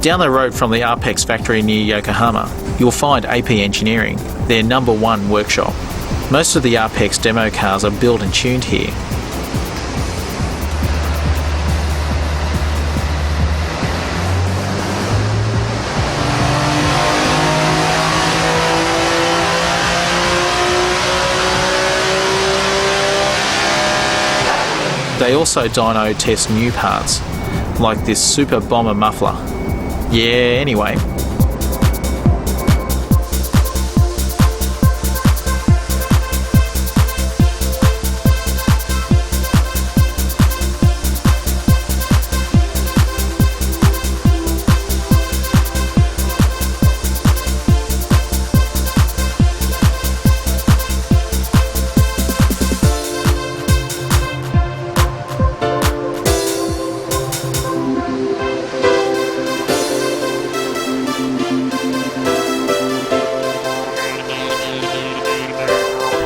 Down the road from the APEX factory near Yokohama, you'll find AP Engineering, their #1 workshop. Most of the APEX demo cars are built and tuned here. They also dyno test new parts, like this super bomber muffler. Yeah, anyway.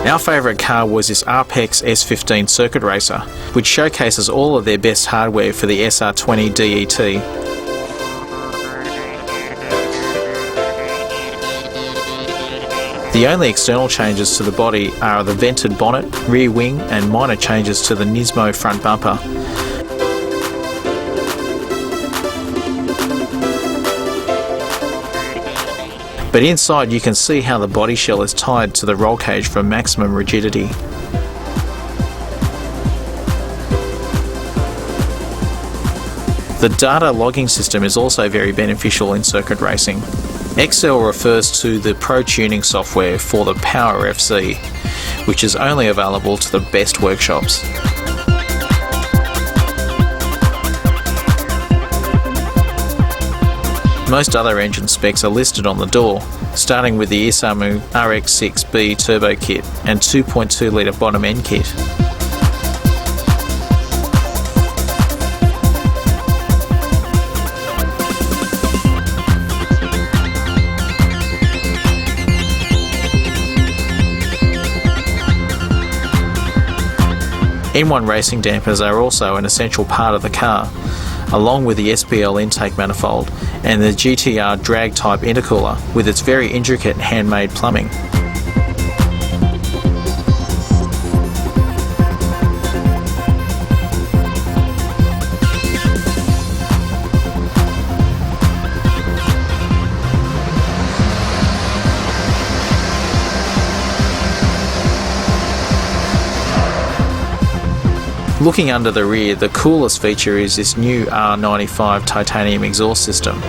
Our favourite car was this APEX S15 circuit racer, which showcases all of their best hardware for the SR20 DET. The only external changes to the body are the vented bonnet, rear wing and minor changes to the Nismo front bumper. But inside you can see how the body shell is tied to the roll cage for maximum rigidity. The data logging system is also very beneficial in circuit racing. Excel refers to the Pro Tuning software for the Power FC, which is only available to the best workshops. Most other engine specs are listed on the door, starting with the Isamu RX6B turbo kit and 2.2 litre bottom end kit. N1 racing dampers are also an essential part of the car, along with the SPL intake manifold and the GTR drag type intercooler with its very intricate handmade plumbing. Looking under the rear, the coolest feature is this new R95 titanium exhaust system.